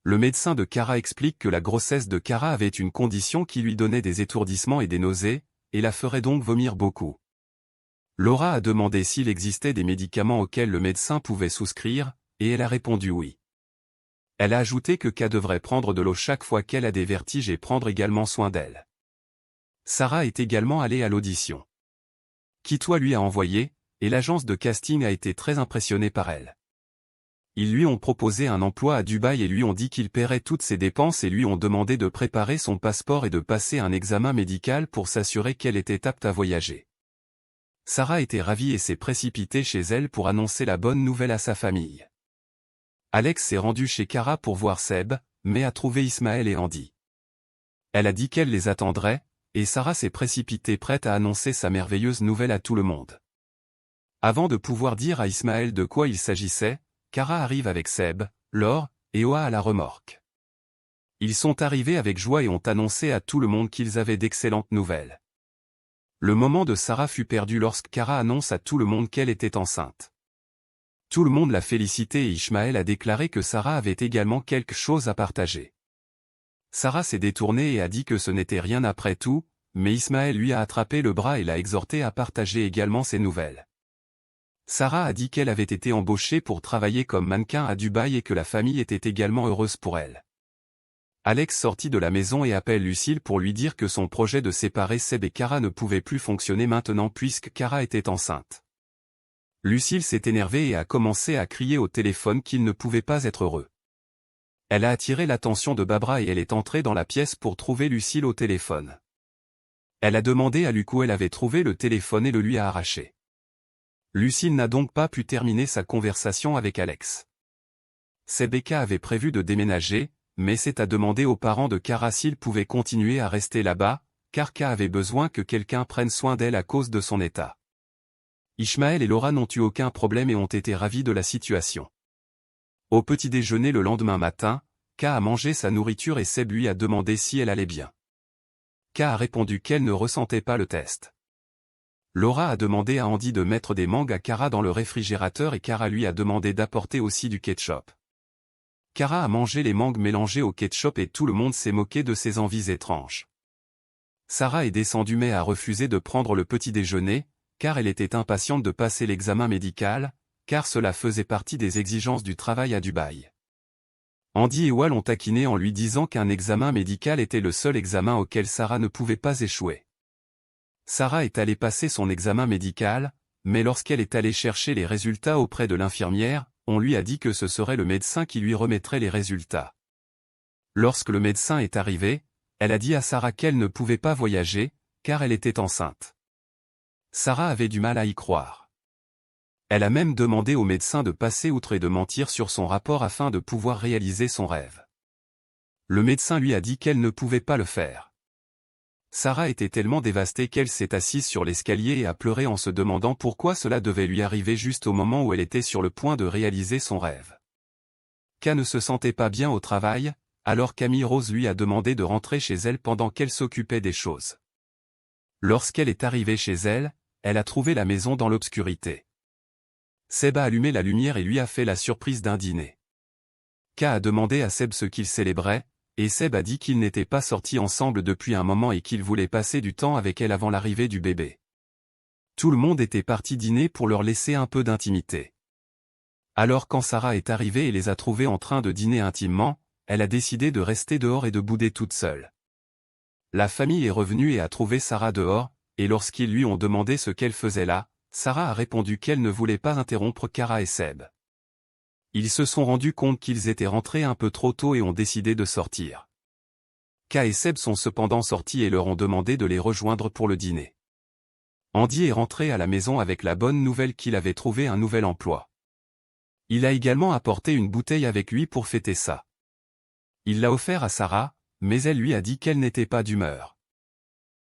Le médecin de Kara explique que la grossesse de Kara avait une condition qui lui donnait des étourdissements et des nausées, et la ferait donc vomir beaucoup. Laura a demandé s'il existait des médicaments auxquels le médecin pouvait souscrire, et elle a répondu oui. Elle a ajouté que Ka devrait prendre de l'eau chaque fois qu'elle a des vertiges et prendre également soin d'elle. Sarah est également allée à l'audition. Kitwa lui a envoyé, et l'agence de casting a été très impressionnée par elle. Ils lui ont proposé un emploi à Dubaï et lui ont dit qu'il paierait toutes ses dépenses et lui ont demandé de préparer son passeport et de passer un examen médical pour s'assurer qu'elle était apte à voyager. Sarah était ravie et s'est précipitée chez elle pour annoncer la bonne nouvelle à sa famille. Alex s'est rendu chez Kara pour voir Seb, mais a trouvé Ismaël et Andy. Elle a dit qu'elle les attendrait, et Sarah s'est précipitée prête à annoncer sa merveilleuse nouvelle à tout le monde. Avant de pouvoir dire à Ismaël de quoi il s'agissait, Kara arrive avec Seb, Laure, et Oa à la remorque. Ils sont arrivés avec joie et ont annoncé à tout le monde qu'ils avaient d'excellentes nouvelles. Le moment de Sarah fut perdu lorsque Kara annonce à tout le monde qu'elle était enceinte. Tout le monde l'a félicité et Ismaël a déclaré que Sarah avait également quelque chose à partager. Sarah s'est détournée et a dit que ce n'était rien après tout, mais Ismaël lui a attrapé le bras et l'a exhorté à partager également ses nouvelles. Sarah a dit qu'elle avait été embauchée pour travailler comme mannequin à Dubaï et que la famille était également heureuse pour elle. Alex sortit de la maison et appelle Lucille pour lui dire que son projet de séparer Seb et Kara ne pouvait plus fonctionner maintenant puisque Kara était enceinte. Lucille s'est énervée et a commencé à crier au téléphone qu'il ne pouvait pas être heureux. Elle a attiré l'attention de Barbara et elle est entrée dans la pièce pour trouver Lucille au téléphone. Elle a demandé à Luc où elle avait trouvé le téléphone et le lui a arraché. Lucille n'a donc pas pu terminer sa conversation avec Alex. Seb et Ka avaient prévu de déménager, mais c'est à demander aux parents de Kara s'ils pouvaient continuer à rester là-bas, car Ka avait besoin que quelqu'un prenne soin d'elle à cause de son état. Ismaël et Laura n'ont eu aucun problème et ont été ravis de la situation. Au petit déjeuner le lendemain matin, Ka a mangé sa nourriture et Seb lui a demandé si elle allait bien. Ka a répondu qu'elle ne ressentait pas le test. Laura a demandé à Andy de mettre des mangues à Kara dans le réfrigérateur et Kara lui a demandé d'apporter aussi du ketchup. Kara a mangé les mangues mélangées au ketchup et tout le monde s'est moqué de ses envies étranges. Sarah est descendue mais a refusé de prendre le petit déjeuner, car elle était impatiente de passer l'examen médical, car cela faisait partie des exigences du travail à Dubaï. Andy et Wal l'ont taquiné en lui disant qu'un examen médical était le seul examen auquel Sarah ne pouvait pas échouer. Sarah est allée passer son examen médical, mais lorsqu'elle est allée chercher les résultats auprès de l'infirmière, on lui a dit que ce serait le médecin qui lui remettrait les résultats. Lorsque le médecin est arrivé, elle a dit à Sarah qu'elle ne pouvait pas voyager, car elle était enceinte. Sarah avait du mal à y croire. Elle a même demandé au médecin de passer outre et de mentir sur son rapport afin de pouvoir réaliser son rêve. Le médecin lui a dit qu'elle ne pouvait pas le faire. Sarah était tellement dévastée qu'elle s'est assise sur l'escalier et a pleuré en se demandant pourquoi cela devait lui arriver juste au moment où elle était sur le point de réaliser son rêve. Ka ne se sentait pas bien au travail, alors Camille Rose lui a demandé de rentrer chez elle pendant qu'elle s'occupait des choses. Lorsqu'elle est arrivée chez elle, elle a trouvé la maison dans l'obscurité. Seb a allumé la lumière et lui a fait la surprise d'un dîner. Ka a demandé à Seb ce qu'il célébrait, et Seb a dit qu'ils n'étaient pas sortis ensemble depuis un moment et qu'il voulait passer du temps avec elle avant l'arrivée du bébé. Tout le monde était parti dîner pour leur laisser un peu d'intimité. Alors quand Sarah est arrivée et les a trouvés en train de dîner intimement, elle a décidé de rester dehors et de bouder toute seule. La famille est revenue et a trouvé Sarah dehors, et lorsqu'ils lui ont demandé ce qu'elle faisait là, Sarah a répondu qu'elle ne voulait pas interrompre Kara et Seb. Ils se sont rendus compte qu'ils étaient rentrés un peu trop tôt et ont décidé de sortir. Ka et Seb sont cependant sortis et leur ont demandé de les rejoindre pour le dîner. Andy est rentré à la maison avec la bonne nouvelle qu'il avait trouvé un nouvel emploi. Il a également apporté une bouteille avec lui pour fêter ça. Il l'a offert à Sarah, mais elle lui a dit qu'elle n'était pas d'humeur.